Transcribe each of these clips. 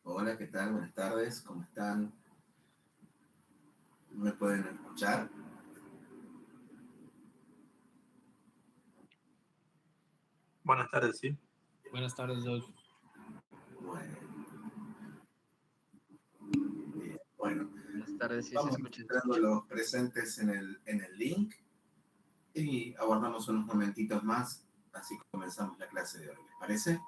Hola, ¿qué tal? Buenas tardes, ¿cómo están? ¿Me pueden escuchar? Buenas tardes, sí. Buenas tardes, Dolph. Bueno, bien. Bueno, Buenas tardes, sí se vamos escucha, se entrando escucha. los presentes en el link y aguardamos unos momentitos más, así comenzamos la clase de hoy, ¿les parece?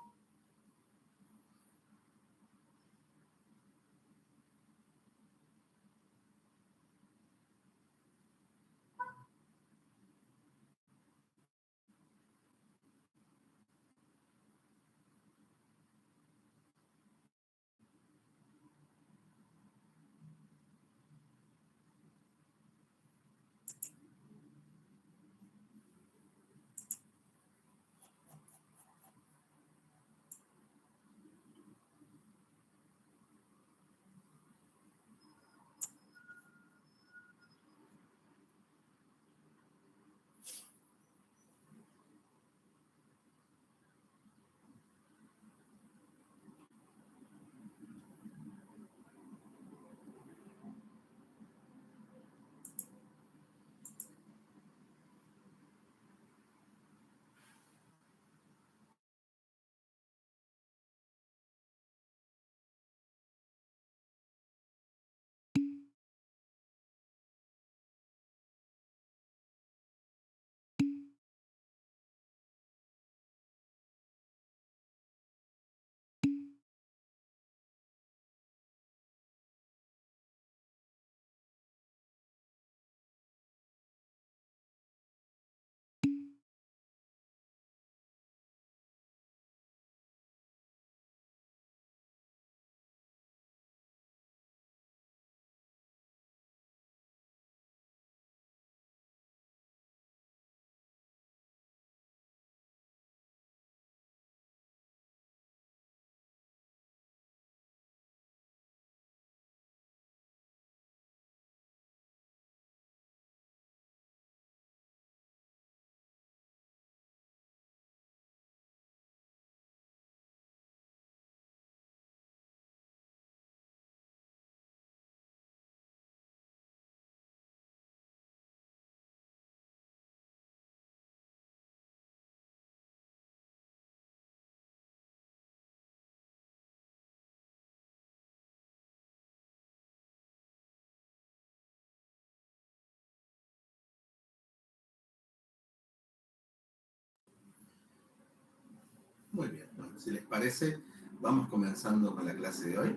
Muy bien, bueno, si les parece, vamos comenzando con la clase de hoy.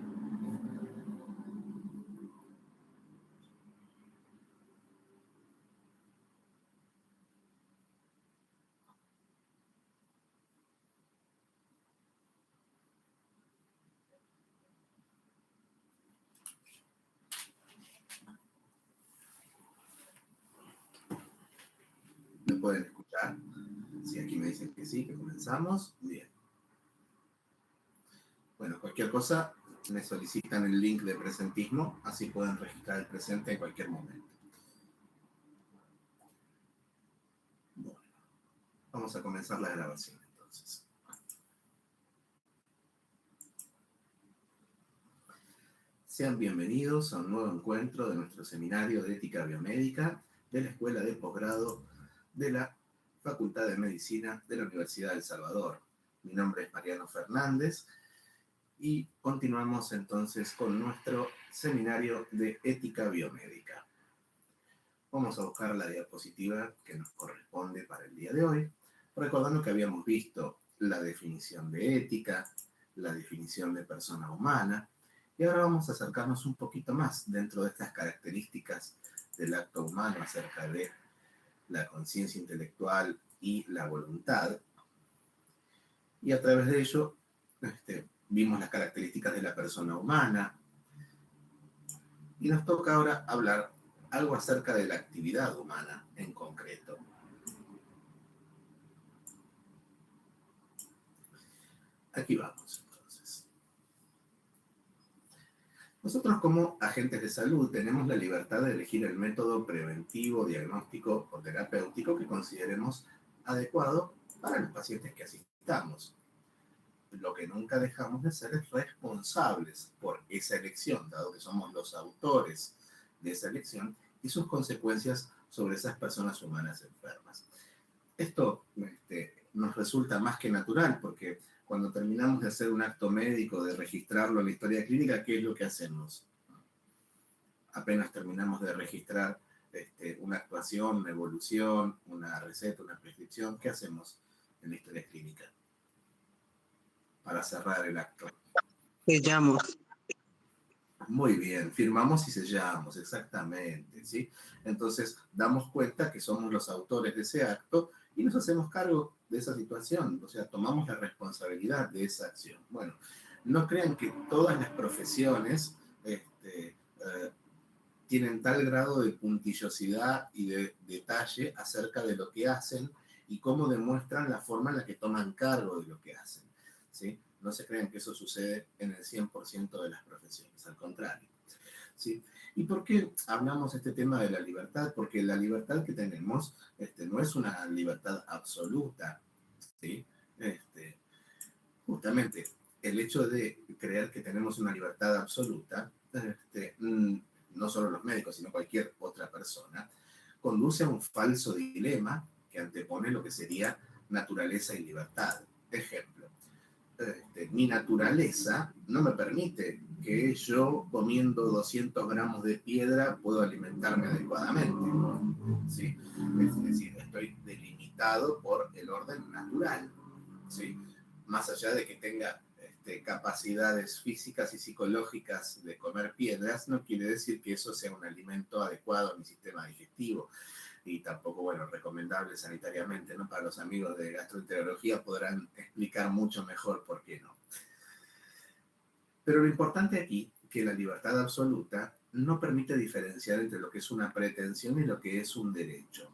¿Me pueden escuchar? Si aquí me dicen que sí, que comenzamos. Bien. Bueno, cualquier cosa, me solicitan el link de presentismo, así pueden registrar el presente en cualquier momento. Bueno, vamos a comenzar la grabación entonces. Sean bienvenidos a un nuevo encuentro de nuestro seminario de ética biomédica de la Escuela de Posgrado de la Facultad de Medicina de la Universidad de El Salvador. Mi nombre es Mariano Fernández y continuamos entonces con nuestro seminario de ética biomédica. Vamos a buscar la diapositiva que nos corresponde para el día de hoy, recordando que habíamos visto la definición de ética, la definición de persona humana, y ahora vamos a acercarnos un poquito más dentro de estas características del acto humano acerca de la conciencia intelectual y la voluntad. Y a través de ello vimos las características de la persona humana. Y nos toca ahora hablar algo acerca de la actividad humana en concreto. Aquí vamos, entonces. Nosotros como agentes de salud tenemos la libertad de elegir el método preventivo, diagnóstico o terapéutico que consideremos adecuado para los pacientes que asistamos. lo que nunca dejamos de ser es responsables por esa elección, dado que somos los autores de esa elección y sus consecuencias sobre esas personas humanas enfermas. Esto nos resulta más que natural, porque cuando terminamos de hacer un acto médico, de registrarlo en la historia clínica, ¿qué es lo que hacemos? Apenas terminamos de registrar una actuación, una evolución, una receta, una prescripción, ¿qué hacemos en la historia clínica? Para cerrar el acto. Sellamos. Muy bien, firmamos y sellamos, exactamente, ¿sí? Entonces, damos cuenta que somos los autores de ese acto y nos hacemos cargo de esa situación, o sea, tomamos la responsabilidad de esa acción. Bueno, no crean que todas las profesiones tienen tal grado de puntillosidad y de detalle acerca de lo que hacen y cómo demuestran la forma en la que toman cargo de lo que hacen, ¿sí? No se crean que eso sucede en el 100% de las profesiones, al contrario, ¿sí? ¿Y por qué hablamos este tema de la libertad? Porque la libertad que tenemos no es una libertad absoluta, ¿sí? Justamente el hecho de creer que tenemos una libertad absoluta, no solo los médicos, sino cualquier otra persona, conduce a un falso dilema que antepone lo que sería naturaleza y libertad. Ejemplo, mi naturaleza no me permite que yo, comiendo 200 gramos de piedra, puedo alimentarme adecuadamente, ¿sí? Es decir, estoy delimitado por el orden natural, ¿sí? Más allá de que tenga capacidades físicas y psicológicas de comer piedras, no quiere decir que eso sea un alimento adecuado a mi sistema digestivo y tampoco, bueno, recomendable sanitariamente, ¿no? Para los amigos de gastroenterología podrán explicar mucho mejor por qué no. Pero lo importante aquí es que la libertad absoluta no permite diferenciar entre lo que es una pretensión y lo que es un derecho.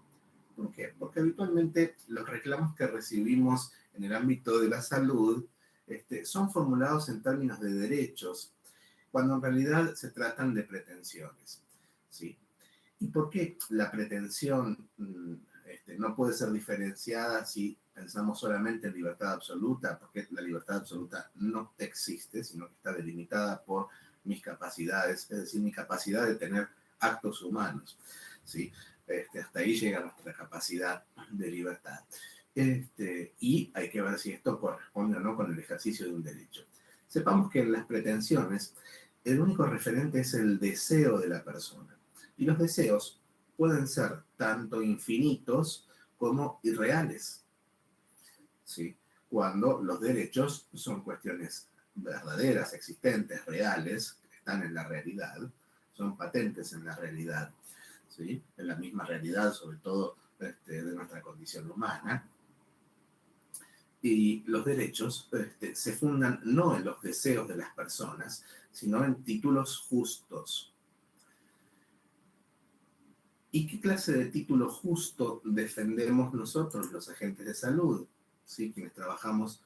¿Por qué? Porque habitualmente los reclamos que recibimos en el ámbito de la salud son formulados en términos de derechos, cuando en realidad se tratan de pretensiones, ¿sí? ¿Y por qué la pretensión no puede ser diferenciada si pensamos solamente en libertad absoluta? Porque la libertad absoluta no existe, sino que está delimitada por mis capacidades, es decir, mi capacidad de tener actos humanos, ¿sí? Hasta ahí llega nuestra capacidad de libertad. Y hay que ver si esto corresponde o no con el ejercicio de un derecho. Sepamos que en las pretensiones el único referente es el deseo de la persona. Y los deseos pueden ser tanto infinitos como irreales, ¿sí? Cuando los derechos son cuestiones verdaderas, existentes, reales, que están en la realidad, son patentes en la realidad, ¿sí? En la misma realidad, sobre todo de nuestra condición humana. Y los derechos se fundan no en los deseos de las personas, sino en títulos justos. ¿Y qué clase de título justo defendemos nosotros, los agentes de salud? ¿Sí? Quienes trabajamos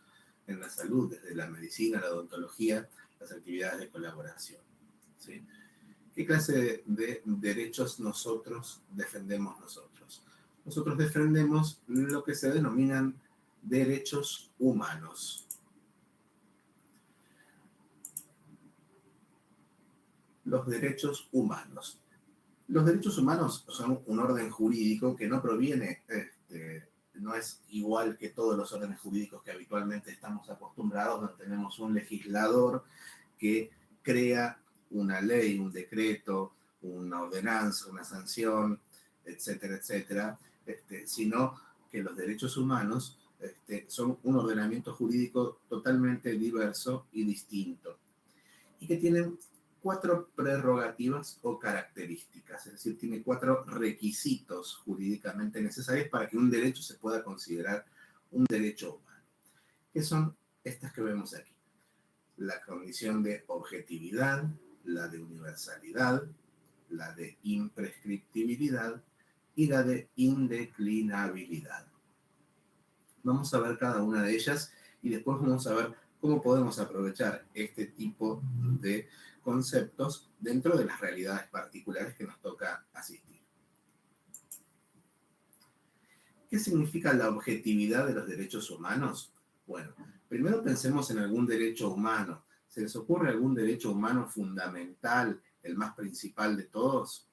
en la salud, desde la medicina, la odontología, las actividades de colaboración, ¿sí? ¿Qué clase de derechos nosotros defendemos nosotros? Nosotros defendemos lo que se denominan derechos humanos. Los derechos humanos. Los derechos humanos son un orden jurídico que no proviene, no es igual que todos los órdenes jurídicos que habitualmente estamos acostumbrados, donde tenemos un legislador que crea una ley, un decreto, una ordenanza, una sanción, etcétera, etcétera, sino que los derechos humanos son un ordenamiento jurídico totalmente diverso y distinto, y que tienen 4 prerrogativas o características, es decir, tiene 4 requisitos jurídicamente necesarios para que un derecho se pueda considerar un derecho humano, que son estas que vemos aquí: la condición de objetividad, la de universalidad, la de imprescriptibilidad y la de indeclinabilidad. Vamos a ver cada una de ellas y después vamos a ver cómo podemos aprovechar este tipo de conceptos dentro de las realidades particulares que nos toca asistir. ¿Qué significa la objetividad de los derechos humanos? Bueno, Primero pensemos en algún derecho humano. ¿Se les ocurre algún derecho humano fundamental, el más principal de todos?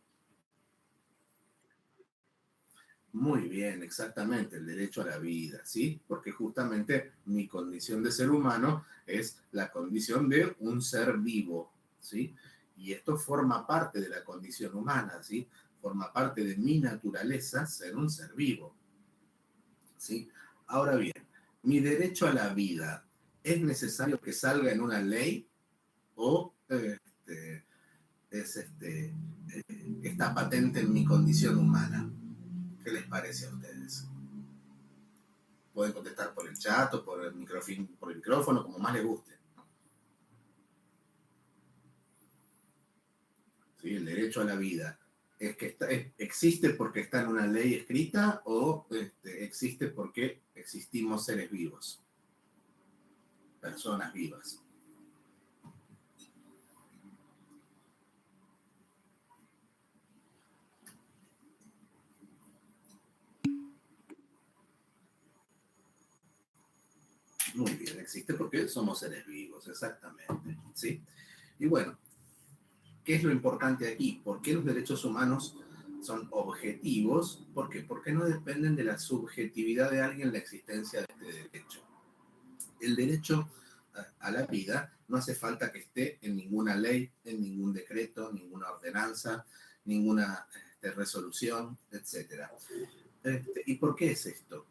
Muy bien, exactamente, el derecho a la vida, ¿sí? Porque justamente mi condición de ser humano es la condición de un ser vivo, ¿sí? Y esto forma parte de la condición humana, ¿sí? Forma parte de mi naturaleza ser un ser vivo, ¿sí? Ahora bien, mi derecho a la vida, ¿es necesario que salga en una ley o está patente en mi condición humana? ¿Qué les parece a ustedes? Pueden contestar por el chat o por el micrófono, como más les guste. ¿Sí? El derecho a la vida. ¿Es que existe porque está en una ley escrita o existe porque existimos seres vivos? Personas vivas. Muy bien, existe porque somos seres vivos, exactamente. ¿Sí? Y bueno, ¿qué es lo importante aquí? ¿Por qué los derechos humanos son objetivos? ¿Por qué? Porque no dependen de la subjetividad de alguien la existencia de este derecho. El derecho a la vida no hace falta que esté en ninguna ley, en ningún decreto, ninguna ordenanza, ninguna resolución, etc. ¿Y por qué es esto?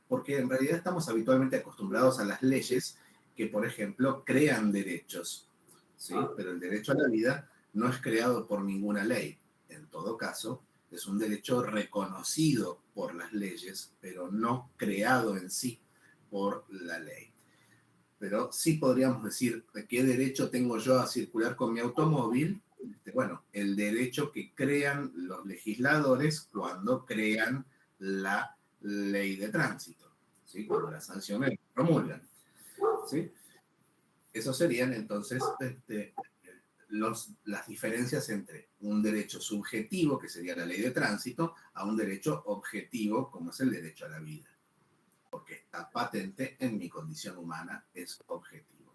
Porque en realidad estamos habitualmente acostumbrados a las leyes que, por ejemplo, crean derechos, ¿sí? Pero el derecho a la vida no es creado por ninguna ley. En todo caso, es un derecho reconocido por las leyes, pero no creado en sí por la ley. Pero sí podríamos decir, ¿qué derecho tengo yo a circular con mi automóvil? Bueno, el derecho que crean los legisladores cuando crean la ley de tránsito, ¿sí? Cuando las sanciones promulgan, ¿sí? Esos serían entonces las diferencias entre un derecho subjetivo, que sería la ley de tránsito, a un derecho objetivo, como es el derecho a la vida, porque está patente en mi condición humana, es objetivo.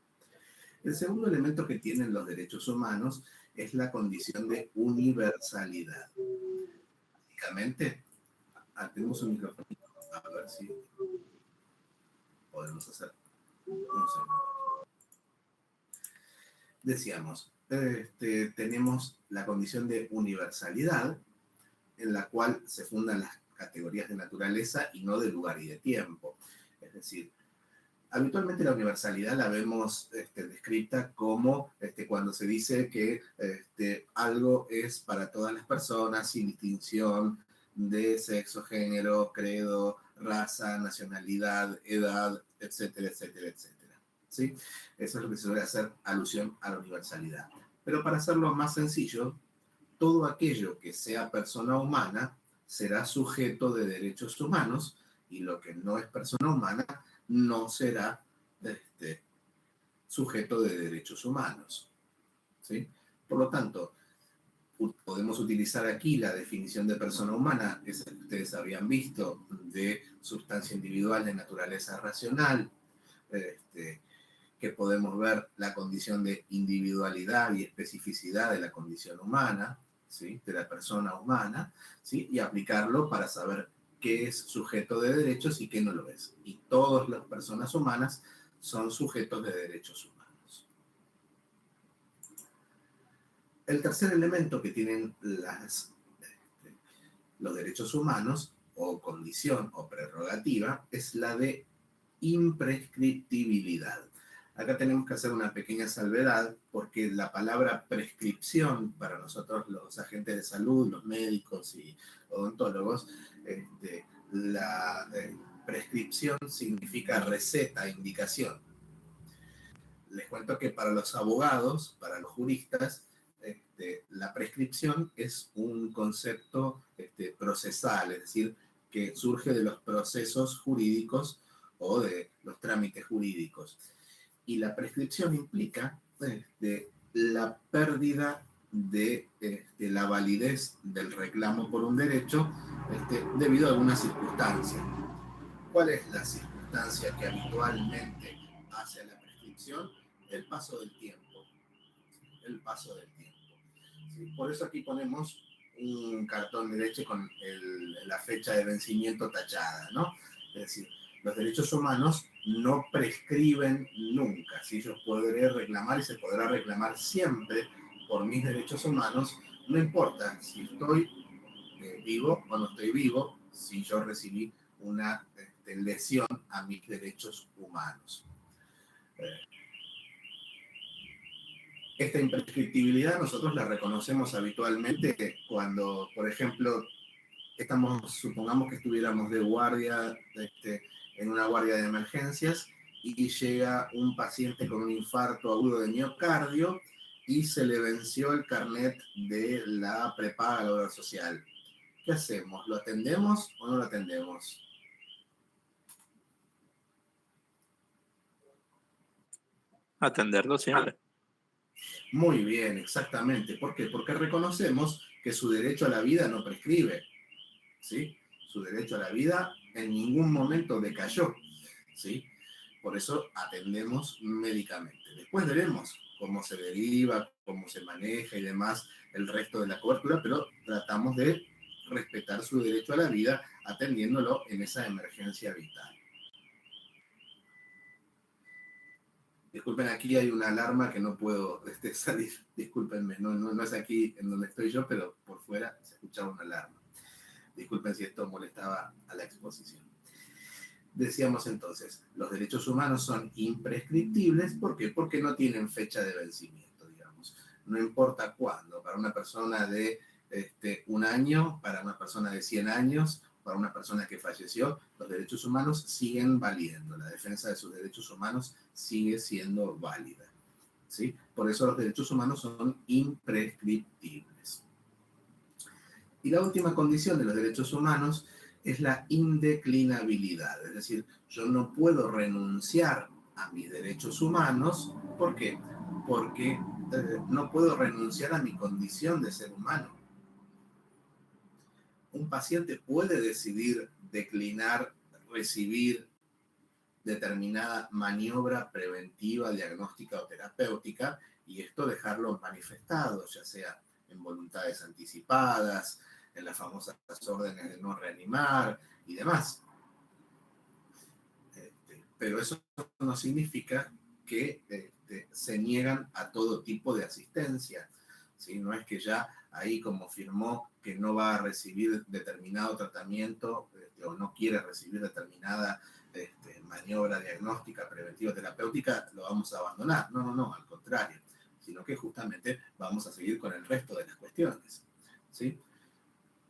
El segundo elemento que tienen los derechos humanos es la condición de universalidad. Básicamente, tenemos un micrófono, a ver si podemos hacer un segundo. Decíamos, tenemos la condición de universalidad, en la cual se fundan las categorías de naturaleza y no de lugar y de tiempo. Es decir, habitualmente la universalidad la vemos descrita como cuando se dice que algo es para todas las personas sin distinción de sexo, género, credo, raza, nacionalidad, edad, etcétera, etcétera, etcétera. ¿Sí? Eso es lo que se suele hacer alusión a la universalidad. Pero para hacerlo más sencillo, todo aquello que sea persona humana será sujeto de derechos humanos y lo que no es persona humana no será sujeto de derechos humanos. ¿Sí? Por lo tanto, podemos utilizar aquí la definición de persona humana, esa que ustedes habían visto, de sustancia individual de naturaleza racional, que podemos ver la condición de individualidad y especificidad de la condición humana, ¿sí? De la persona humana, ¿sí? Y aplicarlo para saber qué es sujeto de derechos y qué no lo es. Y todas las personas humanas son sujetos de derechos humanos. El tercer elemento que tienen los derechos humanos, o condición o prerrogativa, es la de imprescriptibilidad. Acá tenemos que hacer una pequeña salvedad porque la palabra prescripción para nosotros los agentes de salud, los médicos y odontólogos, la prescripción significa receta, indicación. Les cuento que para los abogados, para los juristas, la prescripción es un concepto procesal, es decir, que surge de los procesos jurídicos o de los trámites jurídicos. Y la prescripción implica la pérdida de la validez del reclamo por un derecho debido a alguna circunstancia. ¿Cuál es la circunstancia? circunstancia que habitualmente hace a la prescripción? El paso del tiempo. El paso del tiempo. ¿Sí? Por eso aquí ponemos un cartón de leche con la fecha de vencimiento tachada, ¿no? Es decir, los derechos humanos no prescriben nunca. ¿Sí? Yo podré reclamar y se podrá reclamar siempre por mis derechos humanos, no importa si estoy vivo o no estoy vivo, si yo recibí una lesión a mis derechos humanos. Esta imprescriptibilidad nosotros la reconocemos habitualmente cuando, por ejemplo, supongamos que estuviéramos de guardia, en una guardia de emergencias y llega un paciente con un infarto agudo de miocardio y se le venció el carnet de la prepaga a la obra social. ¿Qué hacemos? ¿Lo atendemos o no lo atendemos? Atenderlo siempre. Muy bien, exactamente. ¿Por qué? Porque reconocemos que su derecho a la vida no prescribe, ¿sí? Su derecho a la vida en ningún momento decayó, ¿sí? Por eso atendemos médicamente. Después veremos cómo se deriva, cómo se maneja y demás el resto de la cobertura, pero tratamos de respetar su derecho a la vida atendiéndolo en esa emergencia vital. Disculpen, aquí hay una alarma que no puedo salir. Discúlpenme, no es aquí en donde estoy yo, pero por fuera se escuchaba una alarma. Disculpen si esto molestaba a la exposición. Decíamos entonces, los derechos humanos son imprescriptibles. ¿Por qué? Porque no tienen fecha de vencimiento, digamos. No importa cuándo. Para una persona de un año, para una persona de 100 años, para una persona que falleció, los derechos humanos siguen valiendo. La defensa de sus derechos humanos sigue siendo válida, ¿sí? Por eso los derechos humanos son imprescriptibles. Y la última condición de los derechos humanos es la indeclinabilidad. Es decir, yo no puedo renunciar a mis derechos humanos. ¿Por qué? Porque no puedo renunciar a mi condición de ser humano. Un paciente puede decidir declinar, recibir determinada maniobra preventiva, diagnóstica o terapéutica, y esto dejarlo manifestado, ya sea en voluntades anticipadas, en las famosas órdenes de no reanimar y demás. Pero eso no significa que se niegan a todo tipo de asistencia, ¿sí? No es que ya ahí, como firmó que no va a recibir determinado tratamiento o no quiere recibir determinada maniobra diagnóstica, preventiva, terapéutica, lo vamos a abandonar. No, al contrario, sino que justamente vamos a seguir con el resto de las cuestiones, ¿sí?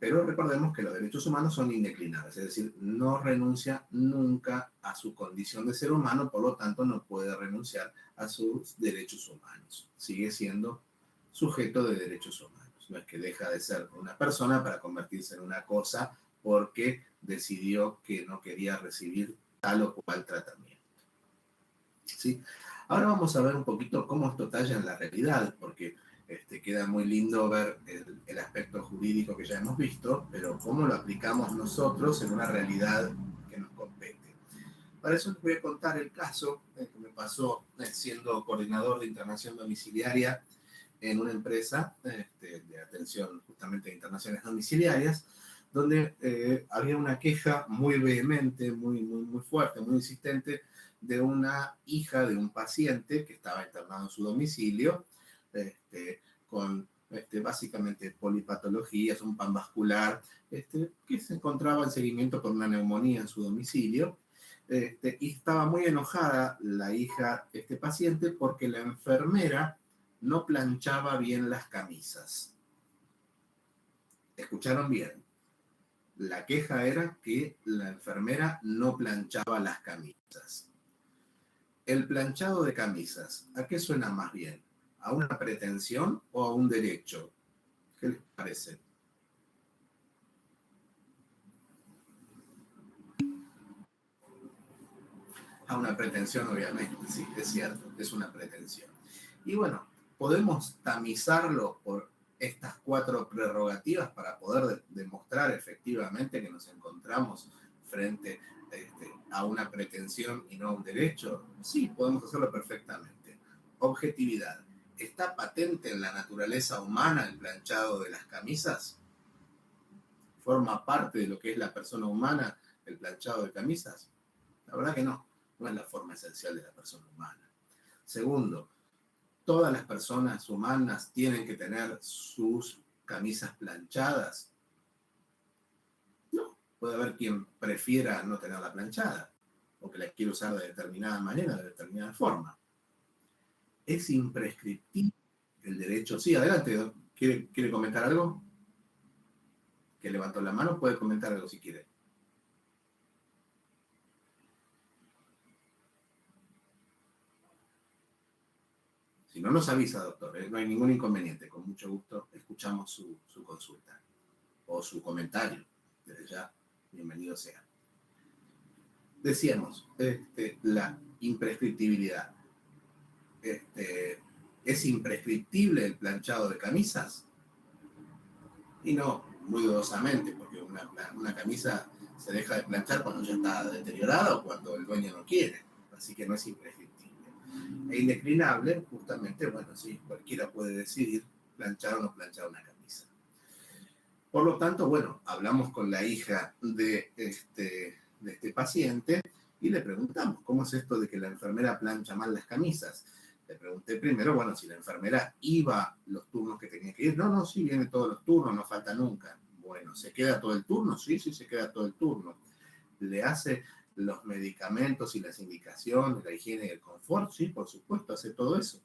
Pero recordemos que los derechos humanos son indeclinables, es decir, no renuncia nunca a su condición de ser humano, por lo tanto no puede renunciar a sus derechos humanos. Sigue siendo sujeto de derechos humanos. No es que deja de ser una persona para convertirse en una cosa porque decidió que no quería recibir tal o cual tratamiento, ¿sí? Ahora vamos a ver un poquito cómo esto talla en la realidad, porque queda muy lindo ver el aspecto jurídico que ya hemos visto, pero cómo lo aplicamos nosotros en una realidad que nos compete. Para eso les voy a contar el caso que me pasó siendo coordinador de internación domiciliaria en una empresa de atención justamente de internaciones domiciliarias, donde había una queja muy vehemente, muy fuerte, muy insistente, de una hija de un paciente que estaba internado en su domicilio, con básicamente polipatologías, un panvascular, que se encontraba en seguimiento por una neumonía en su domicilio, y estaba muy enojada la hija de este paciente porque la enfermera no planchaba bien las camisas. ¿Escucharon bien? La queja era que la enfermera no planchaba las camisas. El planchado de camisas, ¿a qué suena más bien? ¿A una pretensión o a un derecho? ¿Qué les parece? A una pretensión, obviamente, sí, es cierto, es una pretensión. Y bueno, podemos tamizarlo por estas 4 prerrogativas para poder demostrar efectivamente que nos encontramos frente a una pretensión y no a un derecho? Sí, podemos hacerlo perfectamente. Objetividad. ¿Está patente en la naturaleza humana el planchado de las camisas? ¿Forma parte de lo que es la persona humana el planchado de camisas? La verdad que no. No es la forma esencial de la persona humana. Segundo, ¿todas las personas humanas tienen que tener sus camisas planchadas? No. Puede haber quien prefiera no tenerla planchada o que la quiera usar de determinada manera, de determinada forma. ¿Es imprescriptible el derecho? Sí, adelante. ¿Quiere comentar algo? Que levantó la mano, puede comentar algo si quiere. Si no, nos avisa, doctor. No hay ningún inconveniente. Con mucho gusto escuchamos su consulta o su comentario. Desde ya, bienvenido sea. Decíamos, la imprescriptibilidad. ¿Es imprescriptible el planchado de camisas? Y no, muy dudosamente, porque una camisa se deja de planchar cuando ya está deteriorada o cuando el dueño no quiere. Así que no es imprescriptible. E indeclinable, justamente, bueno, sí, cualquiera puede decidir planchar o no planchar una camisa. Por lo tanto, bueno, hablamos con la hija de este paciente y le preguntamos, ¿cómo es esto de que la enfermera plancha mal las camisas? Le pregunté primero, bueno, si la enfermera iba los turnos que tenía que ir. No, sí, viene todos los turnos, no falta nunca. Bueno, ¿se queda todo el turno? Sí, se queda todo el turno. ¿Le hace los medicamentos y las indicaciones, la higiene y el confort? Sí, por supuesto, hace todo eso.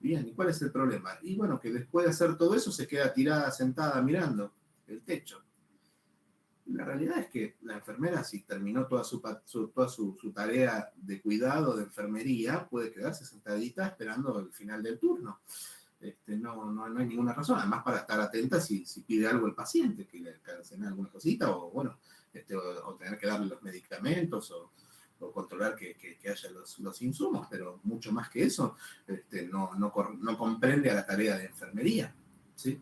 Bien, ¿y cuál es el problema? Y bueno, que después de hacer todo eso se queda tirada, sentada, mirando el techo. La realidad es que la enfermera, si terminó toda su tarea de cuidado, de enfermería, puede quedarse sentadita esperando el final del turno. No hay ninguna razón, además para estar atenta si pide algo el paciente, que le hacen alguna cosita, o bueno, o tener que darle los medicamentos, o controlar que haya los insumos, pero mucho más que eso, no comprende a la tarea de enfermería, ¿sí?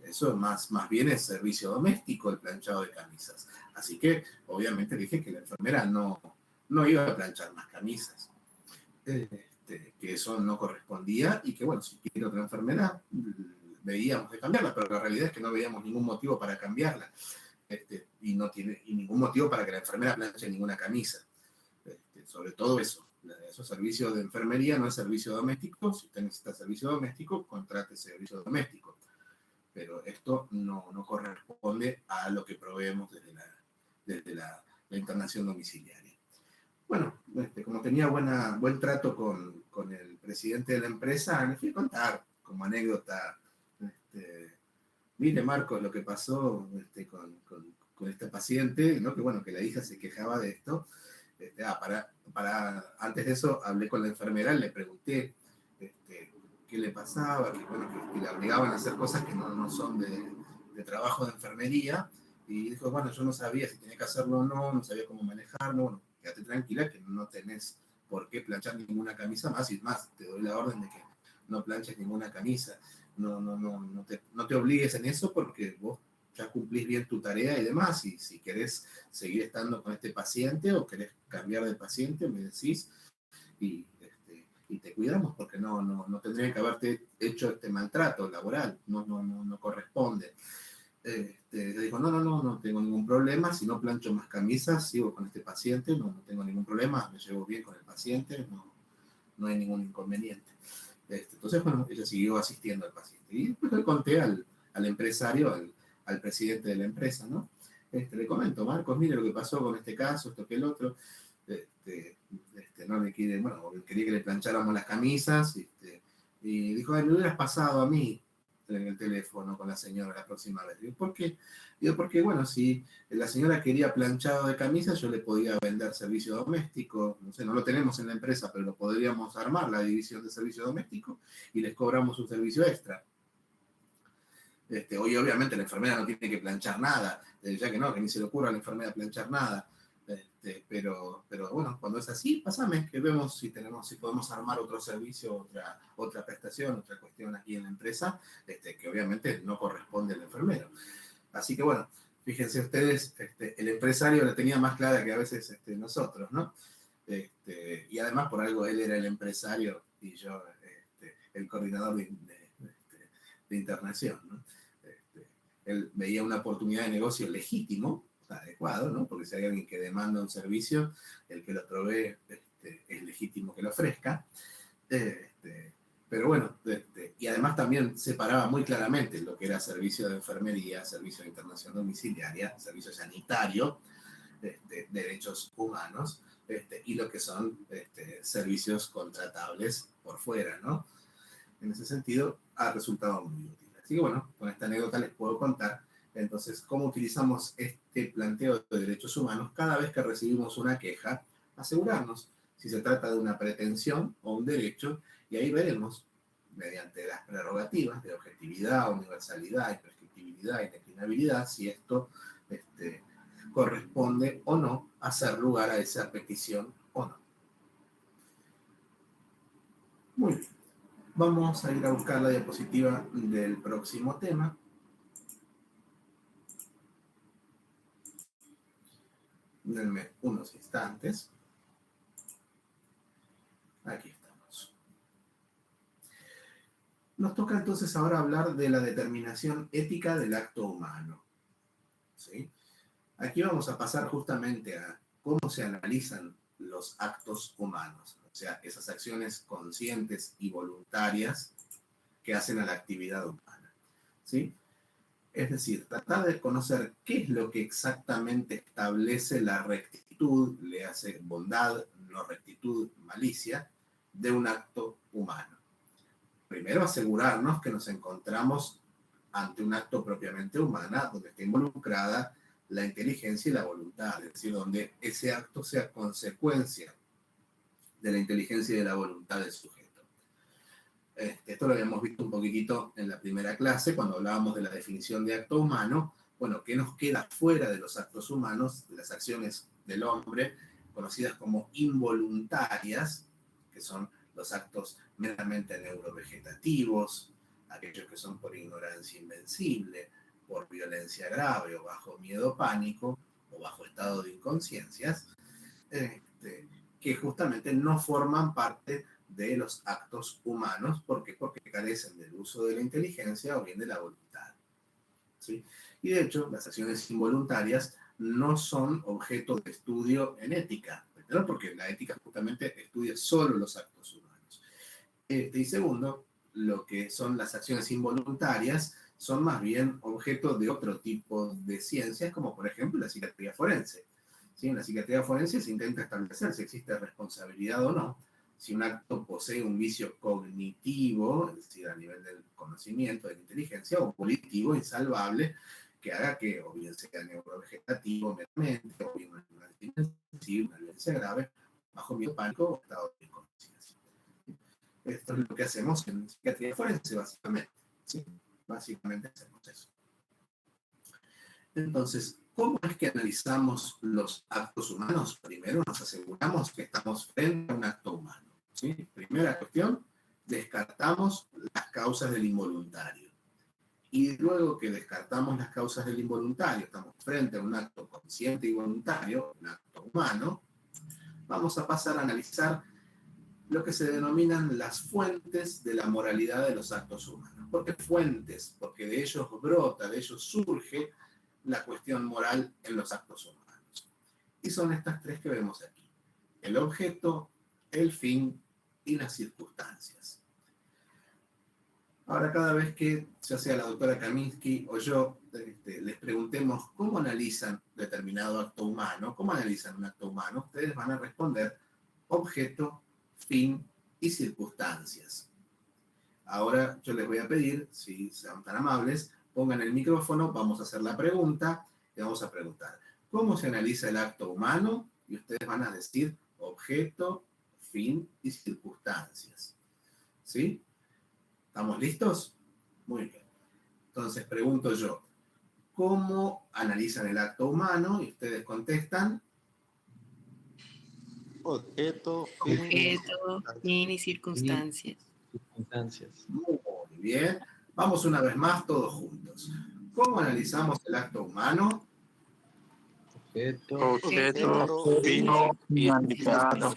Eso más bien es servicio doméstico, el planchado de camisas. Así que, obviamente, dije que la enfermera no iba a planchar más camisas. Que eso no correspondía y que, bueno, si quiere otra enfermera, veíamos de cambiarla, pero la realidad es que no veíamos ningún motivo para cambiarla. Y no tiene ningún motivo para que la enfermera planche ninguna camisa. Sobre todo eso. Esos servicios de enfermería no es servicio doméstico. Si usted necesita servicio doméstico, contrate servicio doméstico. Pero esto no corresponde a lo que proveemos desde la internación domiciliaria. Bueno, como tenía buen trato con el presidente de la empresa, le fui a contar como anécdota, mire Marcos, lo que pasó con esta paciente, ¿no? Que bueno, que la hija se quejaba de esto. Antes de eso hablé con la enfermera y le pregunté qué le pasaba, que le obligaban a hacer cosas que no son de trabajo de enfermería, y dijo, bueno, yo no sabía si tenía que hacerlo o no sabía cómo manejarlo. Bueno, quédate tranquila que no tenés por qué planchar ninguna camisa más, y más, te doy la orden de que no planches ninguna camisa, no te obligues en eso porque vos ya cumplís bien tu tarea y demás, y si querés seguir estando con este paciente o querés cambiar de paciente, me decís, y te cuidamos porque no tendría que haberte hecho este maltrato laboral, no corresponde. Le dijo, no tengo ningún problema, si no plancho más camisas, sigo con este paciente, no tengo ningún problema, me llevo bien con el paciente, no hay ningún inconveniente. Entonces, bueno, ella siguió asistiendo al paciente. Y después le conté al empresario, al presidente de la empresa, ¿no? Le comento, Marcos, mire lo que pasó con este caso, esto que el otro. No le quiere, bueno, quería que le plancháramos las camisas, y dijo, me hubieras pasado a mí en el teléfono con la señora la próxima vez. Digo, ¿por qué? Digo, porque bueno, si la señora quería planchado de camisas, yo le podía vender servicio doméstico, no sé, no lo tenemos en la empresa, pero lo podríamos armar, la división de servicio doméstico, y les cobramos un servicio extra. Hoy obviamente la enfermera no tiene que planchar nada, ya que no, que ni se le ocurra a la enfermera planchar nada. Pero bueno, cuando es así, pásame, que vemos si podemos armar otro servicio, otra prestación, otra cuestión aquí en la empresa, que obviamente no corresponde al enfermero. Así que bueno, Fíjense ustedes, el empresario la tenía más clara que a veces nosotros, ¿no? Y además por algo él era el empresario y yo el coordinador de internación, ¿no? Él veía una oportunidad de negocio legítimo, adecuado, ¿no? Porque si hay alguien que demanda un servicio, el que lo provee es legítimo que lo ofrezca. Pero bueno, y además también separaba muy claramente lo que era servicio de enfermería, servicio de internación domiciliaria, servicio sanitario, derechos humanos, y lo que son servicios contratables por fuera, ¿no? En ese sentido, ha resultado muy útil. Así que bueno, con esta anécdota les puedo contar entonces cómo utilizamos este planteo de derechos humanos cada vez que recibimos una queja, asegurarnos si se trata de una pretensión o un derecho, y ahí veremos, mediante las prerrogativas de objetividad, universalidad, imprescriptibilidad y declinabilidad, si esto corresponde o no a hacer lugar a esa petición o no. Muy bien. Vamos a ir a buscar la diapositiva del próximo tema. Denme unos instantes. Aquí estamos. Nos toca entonces ahora hablar de la determinación ética del acto humano. ¿Sí? Aquí vamos a pasar justamente a cómo se analizan los actos humanos, o sea, esas acciones conscientes y voluntarias que hacen a la actividad humana. ¿Sí? Es decir, tratar de conocer qué es lo que exactamente establece la rectitud, le hace bondad, no rectitud, malicia, de un acto humano. Primero, asegurarnos que nos encontramos ante un acto propiamente humano, donde está involucrada la inteligencia y la voluntad, es decir, donde ese acto sea consecuencia de la inteligencia y de la voluntad del sujeto. Esto lo habíamos visto un poquitito en la primera clase, cuando hablábamos de la definición de acto humano. Bueno, ¿qué nos queda fuera de los actos humanos, de las acciones del hombre, conocidas como involuntarias, que son los actos meramente neurovegetativos, aquellos que son por ignorancia invencible, por violencia grave o bajo miedo pánico o bajo estado de inconsciencias, que justamente no forman parte de los actos humanos. ¿Por qué? Porque carecen del uso de la inteligencia o bien de la voluntad. ¿Sí? Y de hecho, las acciones involuntarias no son objeto de estudio en ética. Primero, porque la ética justamente estudia solo los actos humanos. Y segundo, lo que son las acciones involuntarias son más bien objeto de otro tipo de ciencias, como por ejemplo la psiquiatría forense. ¿Sí? En la psiquiatría forense se intenta establecer si existe responsabilidad o no, si un acto posee un vicio cognitivo, es decir, a nivel del conocimiento, de la inteligencia, o volitivo, insalvable, que haga que o bien sea neurovegetativo meramente, o bien una violencia grave, bajo miedo pánico o estado de inconsciencia. Esto es lo que hacemos en psiquiatría forense, básicamente. ¿Sí? Básicamente hacemos eso. Entonces, ¿cómo es que analizamos los actos humanos? Primero nos aseguramos que estamos frente a un acto humano. ¿Sí? Primera cuestión, descartamos las causas del involuntario. Y luego que descartamos las causas del involuntario, estamos frente a un acto consciente y voluntario, un acto humano, vamos a pasar a analizar lo que se denominan las fuentes de la moralidad de los actos humanos. ¿Por qué fuentes? Porque de ellos brota, de ellos surge la cuestión moral en los actos humanos. Y son estas tres que vemos aquí: el objeto, el fin y las circunstancias. Ahora, cada vez que ya sea la doctora Kaminsky o yo les preguntemos cómo analizan determinado acto humano, cómo analizan un acto humano, ustedes van a responder objeto, fin y circunstancias. Ahora yo les voy a pedir, si sean tan amables, pongan el micrófono, vamos a hacer la pregunta y vamos a preguntar ¿cómo se analiza el acto humano? Y ustedes van a decir objeto, fin y circunstancias. ¿Sí? ¿Estamos listos? Muy bien. Entonces pregunto yo, ¿cómo analizan el acto humano? Y ustedes contestan Objeto, fin y circunstancias. muy bien. Vamos una vez más todos juntos. ¿Cómo analizamos el acto humano? Objeto finalizado.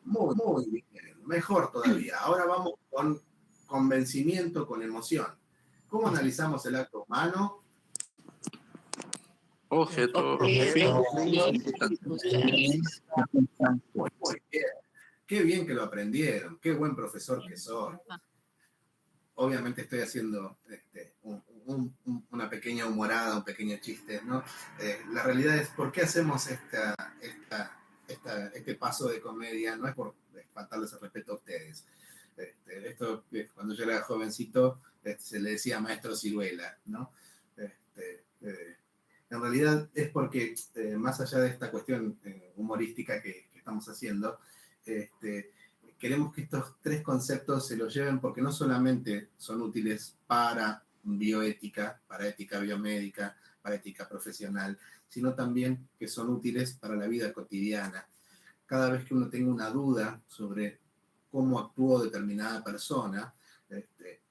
Muy bien, mejor todavía. Ahora vamos con convencimiento, con emoción. ¿Cómo analizamos el acto humano? Objeto Objeto, fin fin, circunstancias. circunstancias. Muy bien. Qué bien que lo aprendieron. Qué buen profesor que soy. Obviamente estoy haciendo una pequeña humorada, un pequeño chiste, ¿no? La realidad es, ¿por qué hacemos este paso de comedia? No es por faltarles el respeto a ustedes. Cuando yo era jovencito, se le decía maestro Ciruela, ¿no? En realidad es porque, más allá de esta cuestión humorística que estamos haciendo, queremos que estos tres conceptos se los lleven porque no solamente son útiles para bioética, para ética biomédica, para ética profesional, sino también que son útiles para la vida cotidiana. Cada vez que uno tenga una duda sobre cómo actuó determinada persona,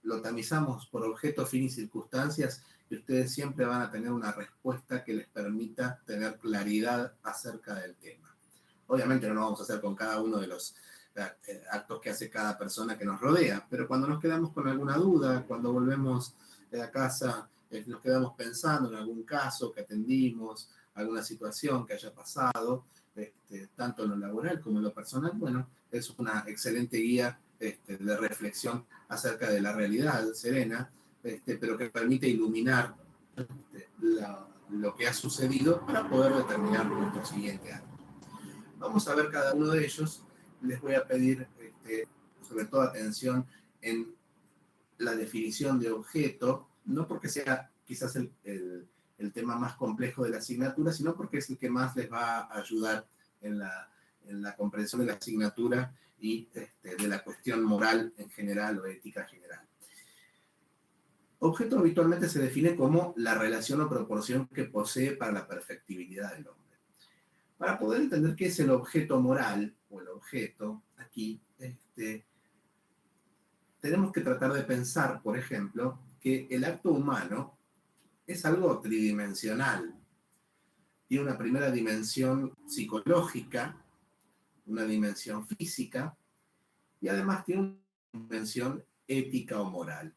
lo tamizamos por objeto, fin y circunstancias y ustedes siempre van a tener una respuesta que les permita tener claridad acerca del tema. Obviamente no lo vamos a hacer con cada uno de los actos que hace cada persona que nos rodea, pero cuando nos quedamos con alguna duda, cuando volvemos a casa, nos quedamos pensando en algún caso que atendimos, alguna situación que haya pasado, tanto en lo laboral como en lo personal, bueno, es una excelente guía de reflexión acerca de la realidad serena, pero que permite iluminar lo que ha sucedido para poder determinar nuestro siguiente acto. Vamos a ver cada uno de ellos. Les voy a pedir sobre todo atención en la definición de objeto, no porque sea quizás el tema más complejo de la asignatura, sino porque es el que más les va a ayudar en la comprensión de la asignatura y de la cuestión moral en general o ética general. Objeto habitualmente se define como la relación o proporción que posee para la perfectibilidad del hombre. Para poder entender qué es el objeto moral, o el objeto, aquí, tenemos que tratar de pensar, por ejemplo, que el acto humano es algo tridimensional. Tiene una primera dimensión psicológica, una dimensión física, y además tiene una dimensión ética o moral.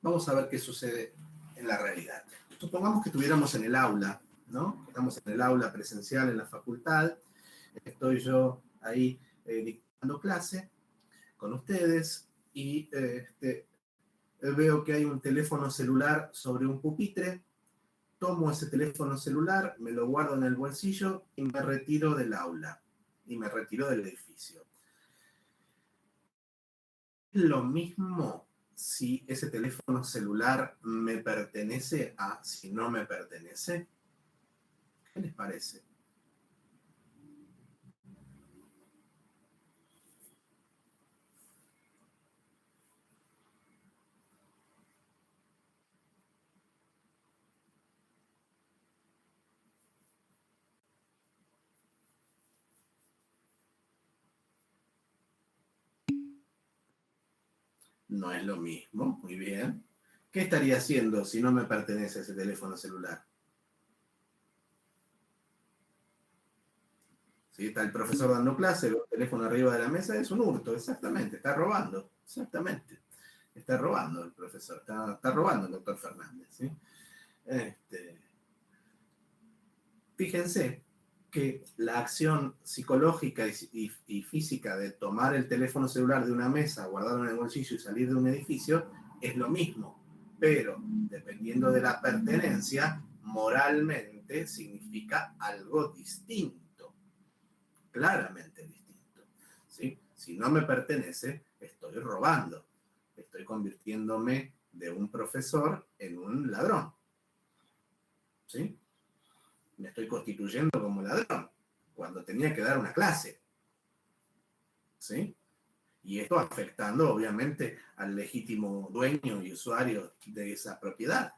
Vamos a ver qué sucede en la realidad. Supongamos que estuviéramos en el aula, ¿no? Estamos en el aula presencial en la facultad, estoy yo ahí dictando clase con ustedes y veo que hay un teléfono celular sobre un pupitre, tomo ese teléfono celular, me lo guardo en el bolsillo y me retiro del aula y me retiro del edificio. Lo mismo si ese teléfono celular me pertenece a si no me pertenece. ¿Qué les parece? No es lo mismo, muy bien. ¿Qué estaría haciendo si no me pertenece ese teléfono celular? ¿Sí? Está el profesor dando clase, el teléfono arriba de la mesa, es un hurto, exactamente, está robando, exactamente. Está robando el profesor, está robando el doctor Fernández. ¿Sí? Fíjense que la acción psicológica y física de tomar el teléfono celular de una mesa, guardarlo en el bolsillo y salir de un edificio es lo mismo, pero dependiendo de la pertenencia, moralmente significa algo distinto, claramente distinto. ¿Sí? Si no me pertenece, estoy robando, estoy convirtiéndome de un profesor en un ladrón. ¿Sí? Me estoy constituyendo como ladrón, cuando tenía que dar una clase. ¿Sí? Y esto afectando, obviamente, al legítimo dueño y usuario de esa propiedad.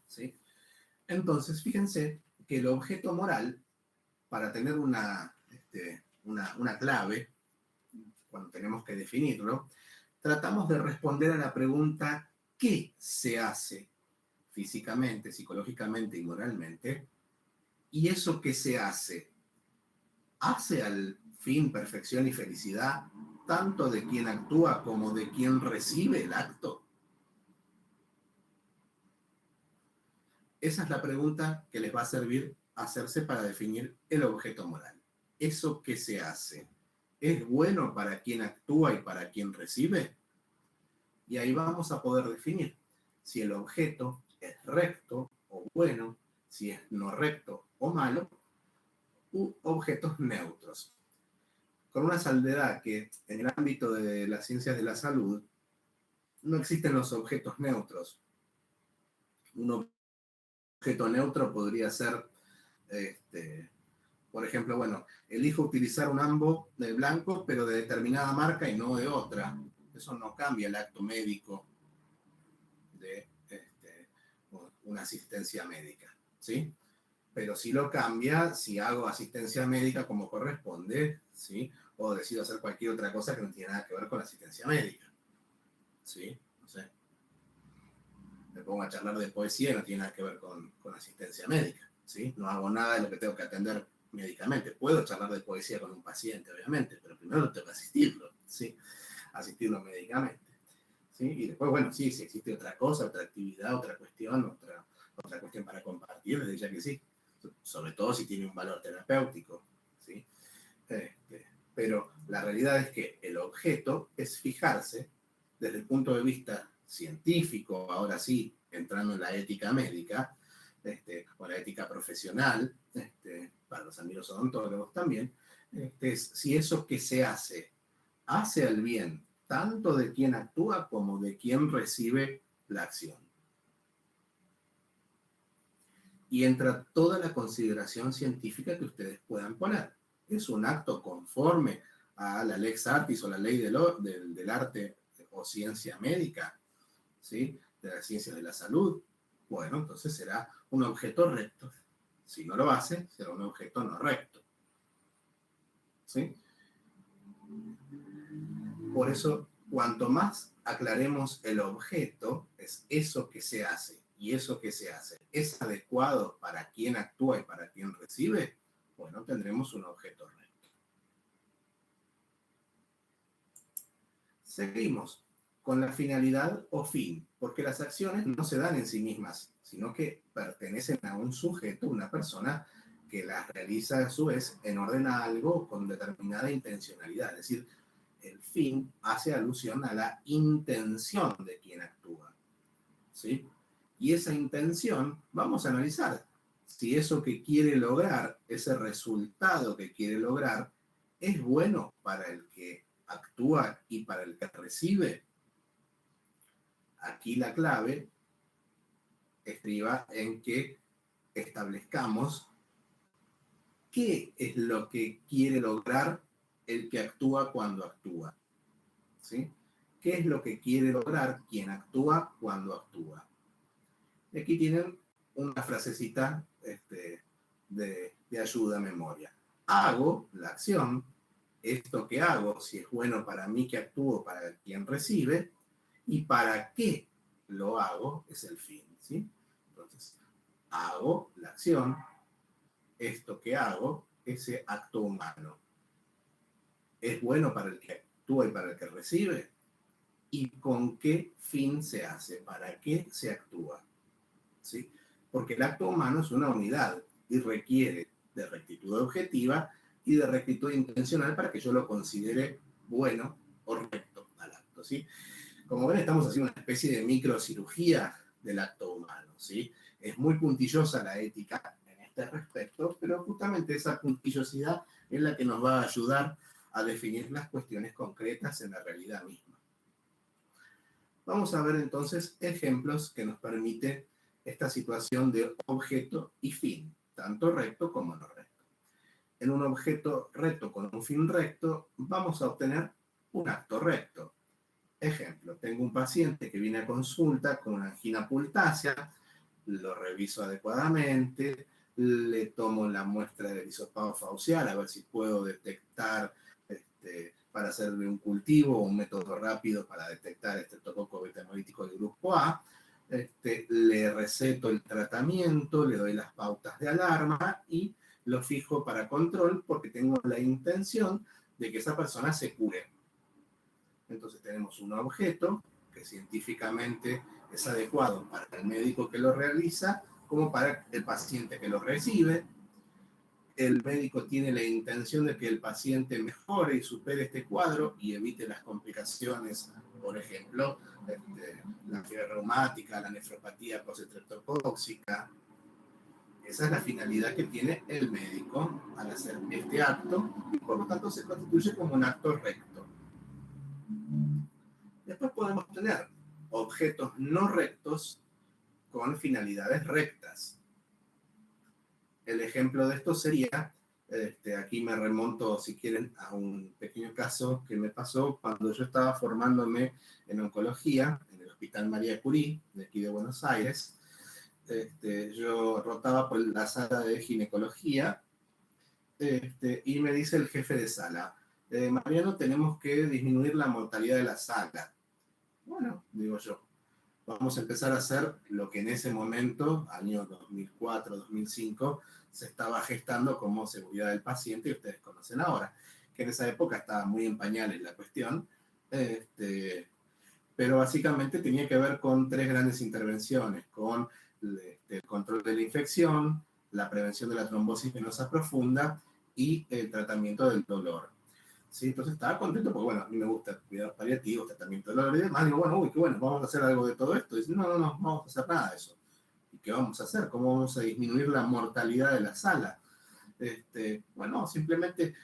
¿Sí? Entonces, fíjense que el objeto moral, para tener una clave, cuando tenemos que definirlo, tratamos de responder a la pregunta qué se hace físicamente, psicológicamente y moralmente, y eso que se hace al fin perfección y felicidad tanto de quien actúa como de quien recibe el acto. Esa es la pregunta que les va a servir hacerse para definir el objeto moral. ¿Eso que se hace es bueno para quien actúa y para quien recibe? Y ahí vamos a poder definir si el objeto es recto o bueno, si es no recto o malo, u objetos neutros. Con una salvedad que en el ámbito de las ciencias de la salud no existen los objetos neutros. Un objeto neutro podría ser, por ejemplo, bueno, elijo utilizar un ambo de blanco, pero de determinada marca y no de otra. Eso no cambia el acto médico de una asistencia médica, ¿sí? Pero sí lo cambia si hago asistencia médica como corresponde, ¿sí? O decido hacer cualquier otra cosa que no tiene nada que ver con la asistencia médica, ¿sí? No sé. Me pongo a charlar de poesía y no tiene nada que ver con asistencia médica, ¿sí? No hago nada de lo que tengo que atender médicamente. Puedo charlar de poesía con un paciente, obviamente, pero primero tengo que asistirlo, ¿sí? Asistirlo médicamente, ¿sí? Y después, bueno, sí, si existe otra cosa, otra actividad, otra cuestión, otra cuestión para compartir, desde ya que sí. Sobre todo si tiene un valor terapéutico, ¿sí? Pero la realidad es que el objeto es fijarse desde el punto de vista científico, ahora sí, entrando en la ética médica, o la ética profesional, para los amigos odontólogos también, es si eso que se hace al bien tanto de quien actúa como de quien recibe la acción. Y entra toda la consideración científica que ustedes puedan poner. ¿Es un acto conforme a la lex artis o la ley del arte o ciencia médica, ¿sí? De la ciencia de la salud? Bueno, entonces será un objeto recto. Si no lo hace, será un objeto no recto, ¿sí? Por eso, cuanto más aclaremos el objeto, es eso que se hace, y eso que se hace es adecuado para quien actúa y para quien recibe, bueno, tendremos un objeto recto. Seguimos con la finalidad o fin, porque las acciones no se dan en sí mismas, sino que pertenecen a un sujeto, una persona que las realiza a su vez en orden a algo con determinada intencionalidad, es decir, el fin hace alusión a la intención de quien actúa, ¿sí? Y esa intención, vamos a analizar si eso que quiere lograr, ese resultado que quiere lograr, es bueno para el que actúa y para el que recibe. Aquí la clave estriba en que establezcamos qué es lo que quiere lograr el que actúa cuando actúa, ¿sí? ¿Qué es lo que quiere lograr quien actúa cuando actúa? Y aquí tienen una frasecita de ayuda a memoria. Hago la acción, esto que hago, si es bueno para mí que actúo, para quien recibe, y para qué lo hago es el fin, ¿sí? Entonces, hago la acción, esto que hago, ese acto humano, es bueno para el que actúa y para el que recibe, y con qué fin se hace, para qué se actúa, ¿sí? Porque el acto humano es una unidad y requiere de rectitud objetiva y de rectitud intencional para que yo lo considere bueno o recto al acto, ¿sí? Como ven, estamos haciendo una especie de microcirugía del acto humano, ¿sí? Es muy puntillosa la ética en este respecto, pero justamente esa puntillosidad es la que nos va a ayudar a definir las cuestiones concretas en la realidad misma. Vamos a ver entonces ejemplos que nos permite esta situación de objeto y fin, tanto recto como no recto. En un objeto recto con un fin recto, vamos a obtener un acto recto. Ejemplo, tengo un paciente que viene a consulta con una angina pultácea, lo reviso adecuadamente, le tomo la muestra del hisopado faucial a ver si puedo detectar para hacer un cultivo o un método rápido para detectar estreptococo beta hemolítico del grupo A. Le receto el tratamiento, le doy las pautas de alarma y lo fijo para control porque tengo la intención de que esa persona se cure. Entonces tenemos un objeto que científicamente es adecuado para el médico que lo realiza como para el paciente que lo recibe. El médico tiene la intención de que el paciente mejore y supere este cuadro y evite las complicaciones, por ejemplo, la fiebre reumática, la nefropatía postestreptocóxica. Esa es la finalidad que tiene el médico al hacer este acto y por lo tanto se constituye como un acto recto. Después podemos tener objetos no rectos con finalidades rectas. El ejemplo de esto sería, aquí me remonto, si quieren, a un pequeño caso que me pasó cuando yo estaba formándome en oncología en el Hospital María Curie, de aquí de Buenos Aires. Yo rotaba por la sala de ginecología y me dice el jefe de sala, Mariano, tenemos que disminuir la mortalidad de la sala. Bueno, digo yo, vamos a empezar a hacer lo que en ese momento, año 2004, 2005, se estaba gestando como seguridad del paciente, y ustedes conocen ahora, que en esa época estaba muy en pañales la cuestión, pero básicamente tenía que ver con tres grandes intervenciones, con el control de la infección, la prevención de la trombosis venosa profunda y el tratamiento del dolor. ¿Sí? Entonces estaba contento porque, bueno, a mí me gusta cuidados paliativos, tratamiento del dolor y demás. Digo, bueno, uy, qué bueno, vamos a hacer algo de todo esto. Y dice, no, vamos a hacer nada de eso. ¿Y qué vamos a hacer? ¿Cómo vamos a disminuir la mortalidad de la sala? Bueno, simplemente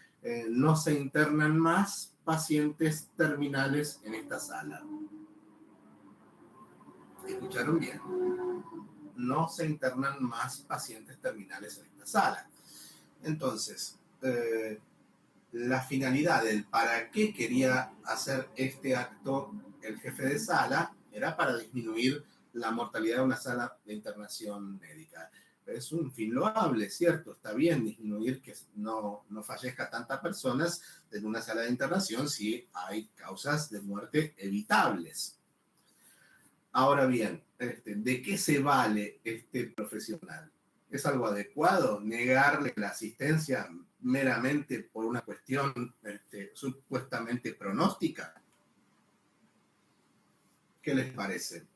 no se internan más pacientes terminales en esta sala. ¿Escucharon bien? No se internan más pacientes terminales en esta sala. Entonces, la finalidad del para qué quería hacer este acto el jefe de sala era para disminuir la mortalidad de una sala de internación médica. Es un fin loable, ¿cierto? Está bien disminuir que no fallezca tantas personas en una sala de internación si hay causas de muerte evitables. Ahora bien, ¿de qué se vale este profesional? ¿Es algo adecuado negarle la asistencia meramente por una cuestión supuestamente pronóstica? ¿Qué les parece?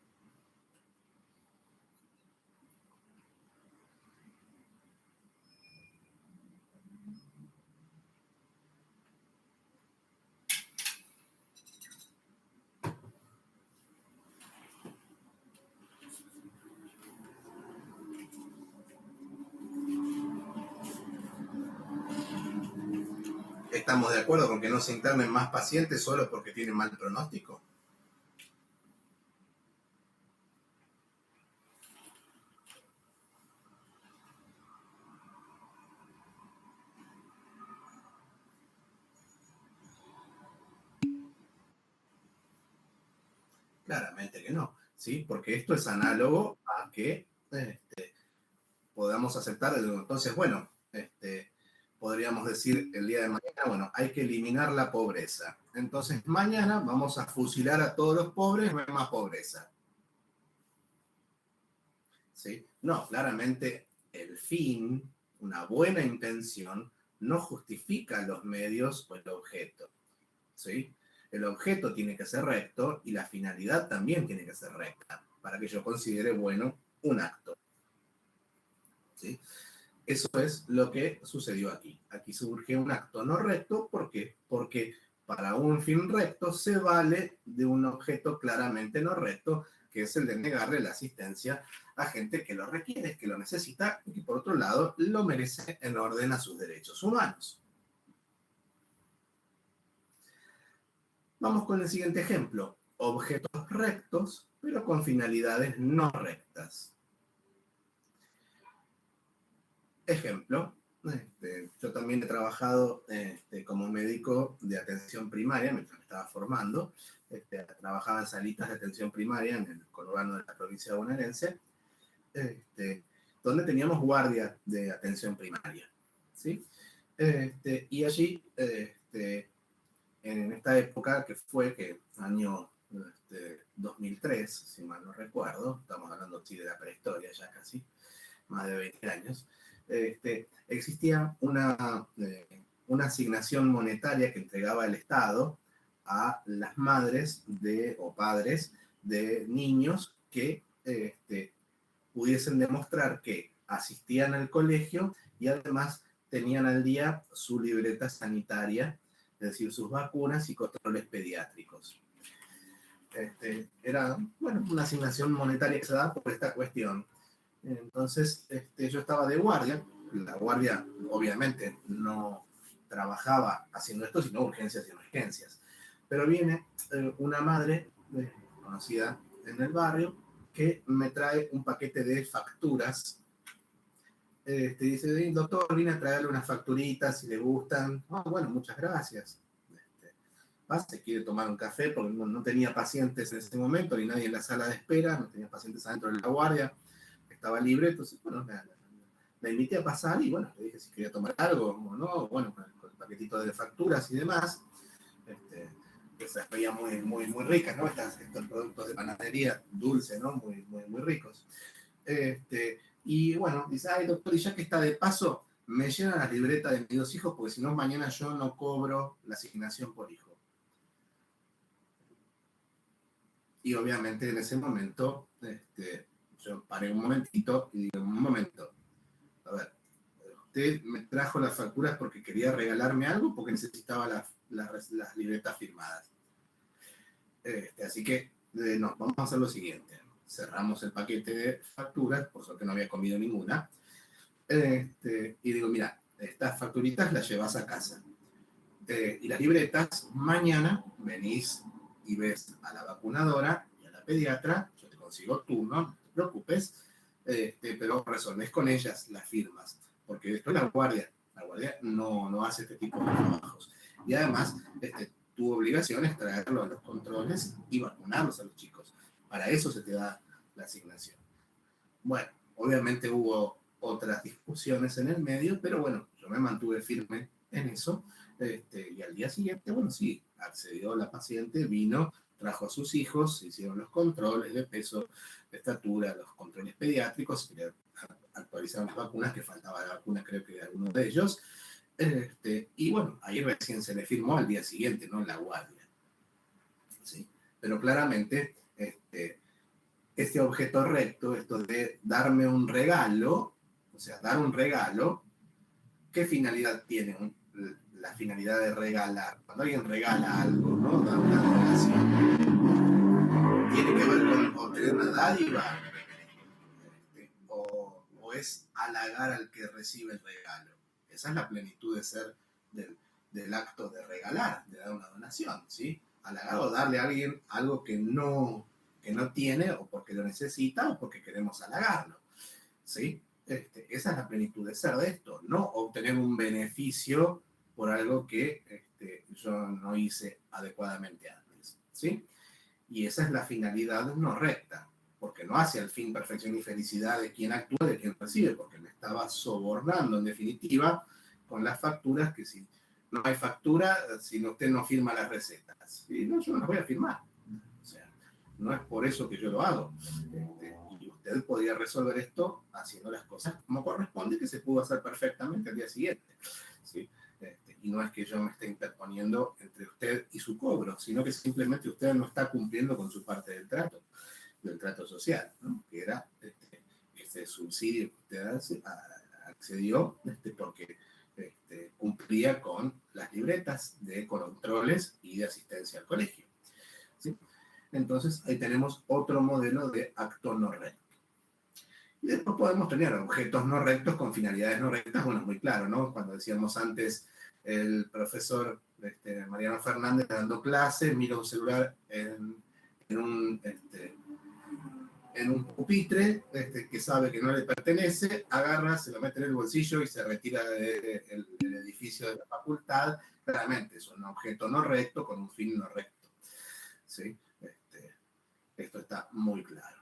¿Estamos de acuerdo con que no se internen más pacientes solo porque tienen mal pronóstico? Claramente que no, ¿sí? Porque esto es análogo a que podamos aceptar. Entonces, bueno, podríamos decir el día de mañana, bueno, hay que eliminar la pobreza. Entonces, mañana vamos a fusilar a todos los pobres, no hay más pobreza. ¿Sí? No, claramente el fin, una buena intención, no justifica los medios o el objeto. ¿Sí? El objeto tiene que ser recto y la finalidad también tiene que ser recta para que yo considere bueno un acto. ¿Sí? Eso es lo que sucedió aquí. Aquí surge un acto no recto. ¿Por qué? Porque para un fin recto se vale de un objeto claramente no recto, que es el de negarle la asistencia a gente que lo requiere, que lo necesita y que por otro lado lo merece en orden a sus derechos humanos. Vamos con el siguiente ejemplo. Objetos rectos, pero con finalidades no rectas. Ejemplo, yo también he trabajado como médico de atención primaria mientras me estaba formando. Trabajaba en salitas de atención primaria en el conurbano de la provincia bonaerense, donde teníamos guardia de atención primaria. ¿Sí? Y allí, en esta época que fue que año 2003, si mal no recuerdo, estamos hablando sí, de la prehistoria ya casi, más de 20 años, existía una asignación monetaria que entregaba el Estado a las madres o padres de niños que pudiesen demostrar que asistían al colegio y además tenían al día su libreta sanitaria, es decir, sus vacunas y controles pediátricos. Era, bueno, una asignación monetaria que se da por esta cuestión. Entonces, yo estaba de guardia. La guardia, obviamente, no trabajaba haciendo esto, sino urgencias y emergencias. Pero viene una madre conocida en el barrio que me trae un paquete de facturas. Dice, doctor, vine a traerle unas facturitas si le gustan. Ah, bueno, muchas gracias. Se quiere tomar un café porque no tenía pacientes en ese momento, ni nadie en la sala de espera, no tenía pacientes adentro de la guardia, estaba libre, entonces, bueno, la invité a pasar y, bueno, le dije si quería tomar algo o no, bueno, con el paquetito de facturas y demás, que se veía muy, muy, muy ricas, ¿no? Estos productos de panadería dulce, ¿no? Muy, muy, muy ricos. Y bueno, dice, ay, doctor, y ya que está de paso, me llenan las libretas de mis 2 hijos, porque si no, mañana yo no cobro la asignación por hijo. Y obviamente en ese momento, yo paré un momentito y digo, un momento, a ver, usted me trajo las facturas porque quería regalarme algo, porque necesitaba las libretas firmadas. Así que no, vamos a hacer lo siguiente. Cerramos el paquete de facturas, por suerte no había comido ninguna. Y digo, mira, estas facturitas las llevas a casa. Y las libretas, mañana venís y ves a la vacunadora y a la pediatra, yo te consigo turno, no te preocupes, pero resolvés con ellas las firmas, porque esto es la guardia no hace este tipo de trabajos. Y además, tu obligación es traerlo a los controles y vacunarlos a los chicos. Para eso se te da la asignación. Bueno, obviamente hubo otras discusiones en el medio, pero bueno, yo me mantuve firme en eso. Y al día siguiente, bueno, sí, accedió la paciente, vino, trajo a sus hijos, se hicieron los controles de peso, de estatura, los controles pediátricos, actualizaron las vacunas, que faltaba la vacuna creo que de algunos de ellos, y bueno, ahí recién se le firmó al día siguiente, no en la guardia. ¿Sí? Pero claramente, este objeto recto, esto de darme un regalo, o sea, dar un regalo, ¿qué finalidad tiene la finalidad de regalar? Cuando alguien regala algo, ¿no? Da una donación. ¿Tiene que ver con obtener una dádiva? ¿O es halagar al que recibe el regalo? Esa es la plenitud de ser del acto de regalar, de dar una donación, ¿sí? Halagar o darle a alguien algo que no tiene, o porque lo necesita, o porque queremos halagarlo, ¿sí? Esa es la plenitud de ser de esto, no obtener un beneficio por algo que yo no hice adecuadamente antes, ¿sí? Y esa es la finalidad no recta, porque no hace al fin perfección y felicidad de quien actúa, de quien recibe, porque me estaba sobornando en definitiva con las facturas, que si no hay factura, si usted no firma las recetas, y no, yo no las voy a firmar. O sea, no es por eso que yo lo hago. Y usted podría resolver esto haciendo las cosas como corresponde, que se pudo hacer perfectamente al día siguiente, ¿sí? Y no es que yo me esté interponiendo entre usted y su cobro, sino que simplemente usted no está cumpliendo con su parte del trato social, ¿no? Que era este subsidio que usted accedió porque cumplía con las libretas de controles y de asistencia al colegio, ¿sí? Entonces, ahí tenemos otro modelo de acto no recto. Y después podemos tener objetos no rectos con finalidades no rectas. Bueno, es muy claro, ¿no? Cuando decíamos antes, el profesor Mariano Fernández dando clase, mira un celular en un pupitre que sabe que no le pertenece, agarra, se lo mete en el bolsillo y se retira del edificio de la facultad. Claramente es un objeto no recto con un fin no recto, ¿sí? Esto está muy claro.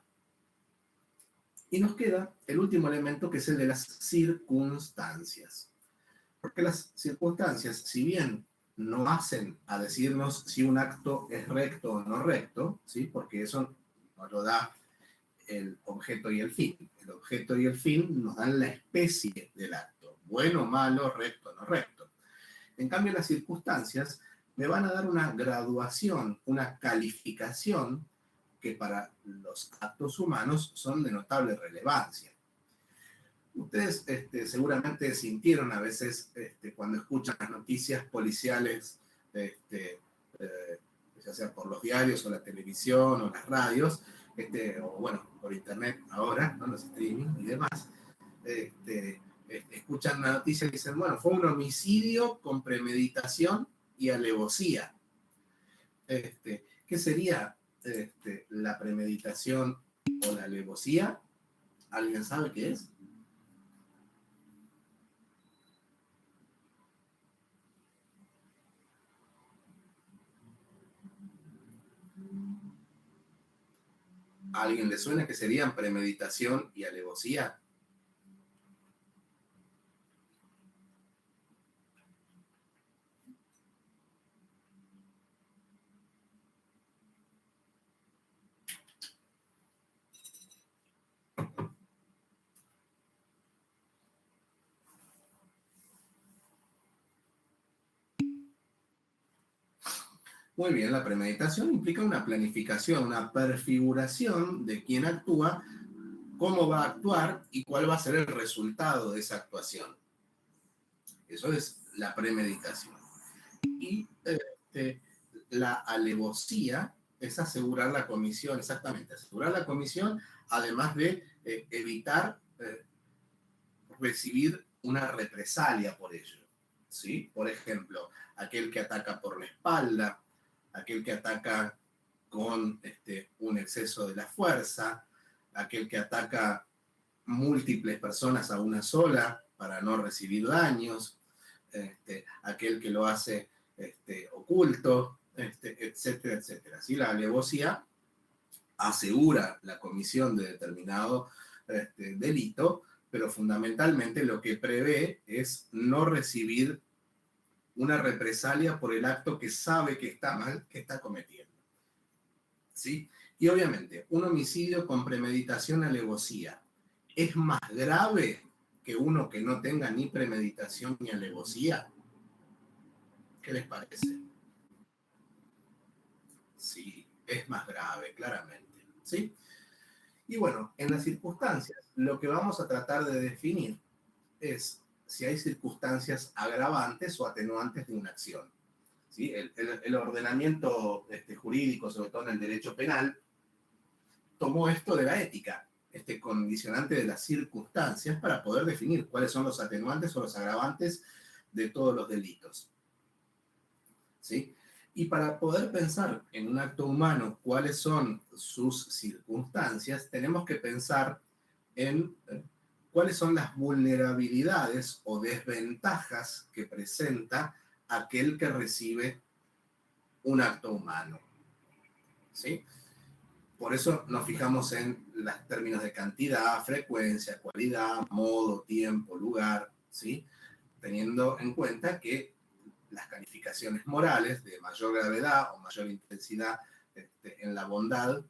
Y nos queda el último elemento, que es el de las circunstancias. Porque las circunstancias, si bien no hacen a decirnos si un acto es recto o no recto, ¿sí? Porque eso nos lo da el objeto y el fin. El objeto y el fin nos dan la especie del acto, bueno, malo, recto, no recto. En cambio, las circunstancias me van a dar una graduación, una calificación que para los actos humanos son de notable relevancia. Ustedes seguramente sintieron a veces cuando escuchan las noticias policiales, ya sea por los diarios o la televisión o las radios, o bueno, por internet ahora, ¿no? Los streaming y demás, escuchan la noticia y dicen, bueno, fue un homicidio con premeditación y alevosía. ¿Qué sería la premeditación o la alevosía? ¿Alguien sabe qué es? ¿A alguien le suena que serían premeditación y alevosía? Muy bien, la premeditación implica una planificación, una prefiguración de quién actúa, cómo va a actuar y cuál va a ser el resultado de esa actuación. Eso es la premeditación. Y la alevosía es asegurar la comisión, exactamente, asegurar la comisión, además de evitar recibir una represalia por ello. ¿Sí? Por ejemplo, aquel que ataca por la espalda, aquel que ataca con un exceso de la fuerza, aquel que ataca múltiples personas a una sola para no recibir daños, aquel que lo hace oculto, etcétera, etcétera. ¿Sí? La alevosía asegura la comisión de determinado delito, pero fundamentalmente lo que prevé es no recibir una represalia por el acto que sabe que está mal, que está cometiendo. ¿Sí? Y obviamente, un homicidio con premeditación alevosía es más grave que uno que no tenga ni premeditación ni alevosía. ¿Qué les parece? Sí, es más grave, claramente. ¿Sí? Y bueno, en las circunstancias, lo que vamos a tratar de definir es si hay circunstancias agravantes o atenuantes de una acción. ¿Sí? El ordenamiento jurídico, sobre todo en el derecho penal, tomó esto de la ética, este condicionante de las circunstancias, para poder definir cuáles son los atenuantes o los agravantes de todos los delitos. ¿Sí? Y para poder pensar en un acto humano cuáles son sus circunstancias, tenemos que pensar en cuáles son las vulnerabilidades o desventajas que presenta aquel que recibe un acto humano. ¿Sí? Por eso nos fijamos en los términos de cantidad, frecuencia, cualidad, modo, tiempo, lugar, ¿sí? Teniendo en cuenta que las calificaciones morales de mayor gravedad o mayor intensidad en la bondad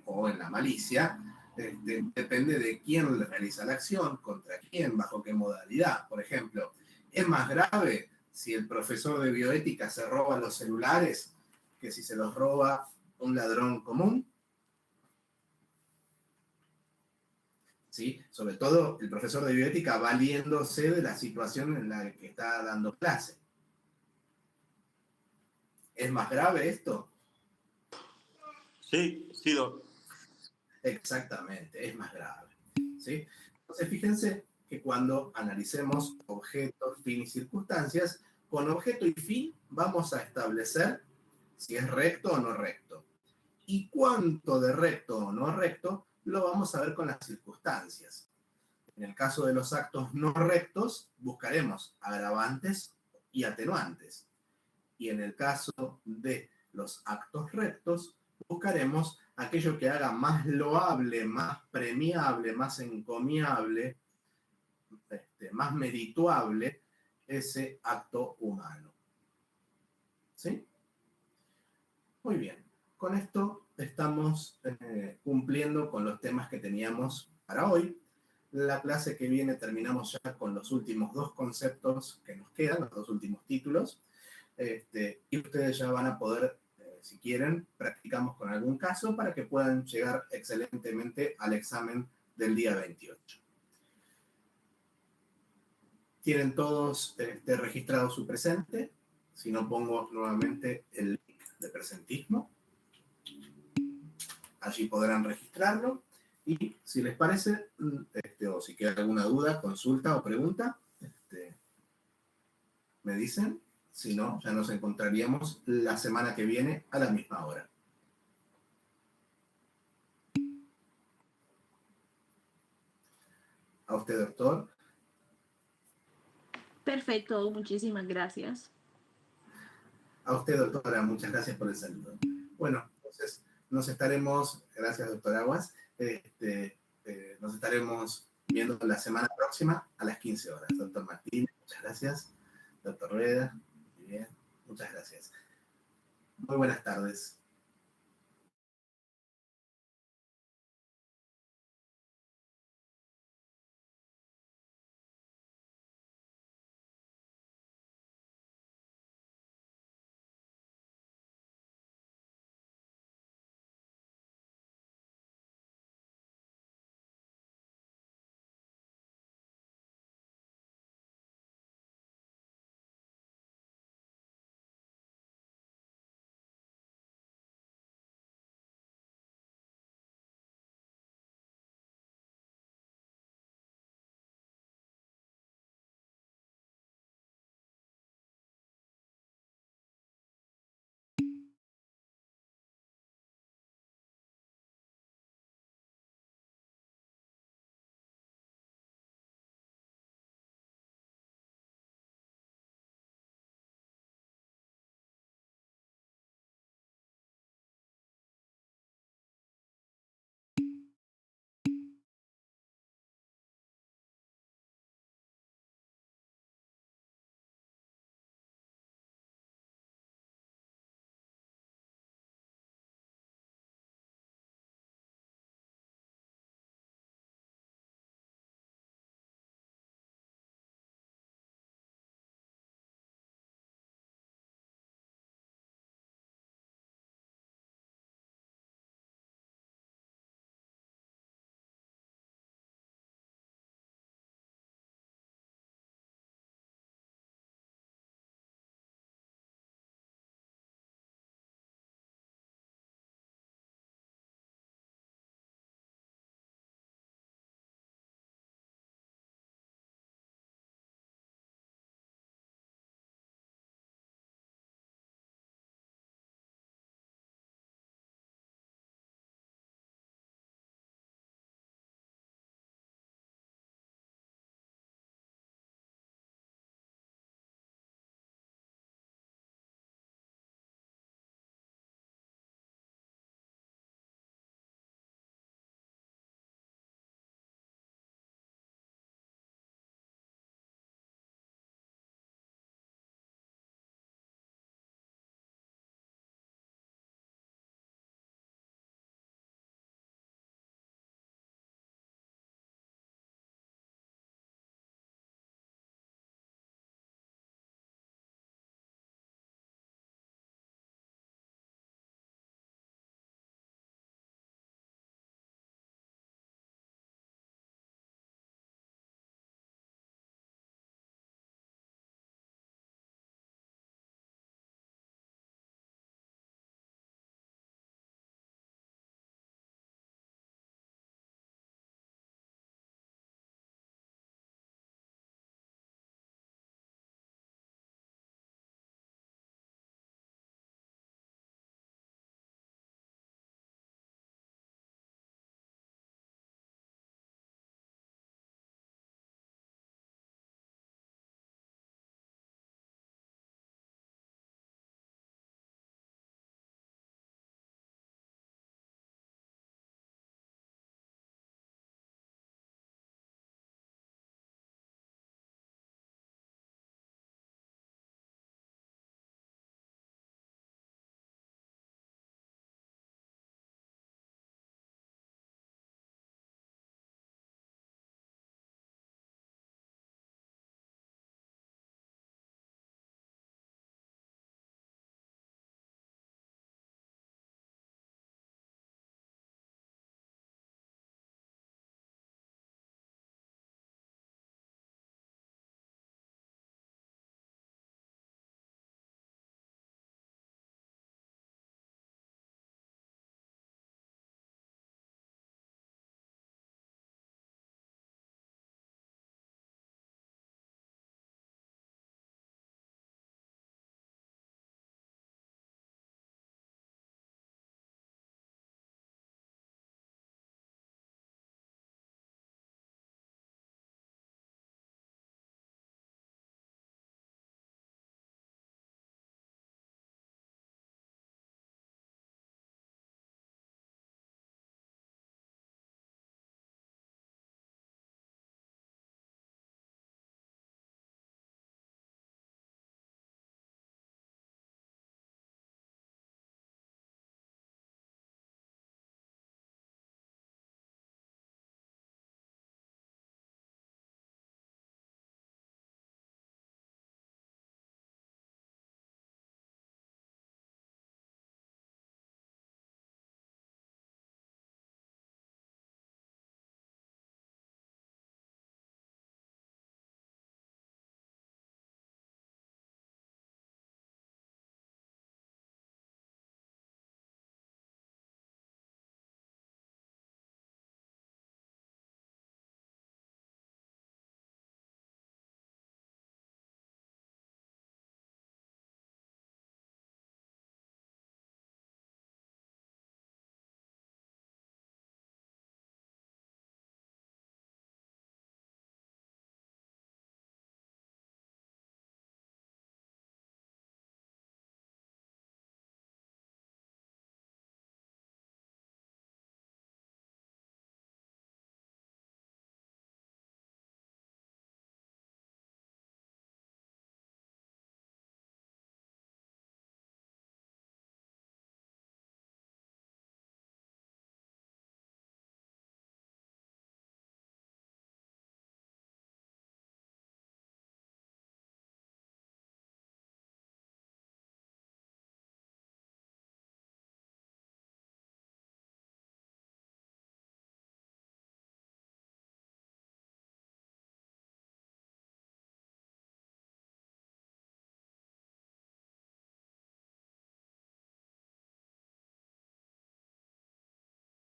o en la malicia, depende de quién realiza la acción, contra quién, bajo qué modalidad. Por ejemplo, es más grave si el profesor de bioética se roba los celulares que si se los roba un ladrón común. ¿Sí? Sobre todo el profesor de bioética valiéndose de la situación en la que está dando clase. ¿Es más grave esto? Sí, sí, doctor. Exactamente, es más grave. ¿Sí? Entonces, fíjense que cuando analicemos objeto, fin y circunstancias, con objeto y fin vamos a establecer si es recto o no recto. Y cuánto de recto o no recto lo vamos a ver con las circunstancias. En el caso de los actos no rectos, buscaremos agravantes y atenuantes. Y en el caso de los actos rectos, buscaremos aquello que haga más loable, más premiable, más encomiable, más merituable ese acto humano. ¿Sí? Muy bien. Con esto estamos cumpliendo con los temas que teníamos para hoy. La clase que viene terminamos ya con los últimos 2 conceptos que nos quedan, los 2 últimos títulos. Y ustedes ya van a poder, si quieren, practicamos con algún caso para que puedan llegar excelentemente al examen del día 28. Tienen todos registrado su presente. Si no, pongo nuevamente el link de presentismo. Allí podrán registrarlo. Y si les parece, o si queda alguna duda, consulta o pregunta, me dicen. Si no, ya nos encontraríamos la semana que viene a la misma hora. A usted, doctor. Perfecto, muchísimas gracias. A usted, doctora, muchas gracias por el saludo. Bueno, entonces nos estaremos, gracias, doctor Aguas, nos estaremos viendo la semana próxima a las 15 horas. Doctor Martínez, muchas gracias. Doctor Rueda, muy bien, muchas gracias. Muy buenas tardes.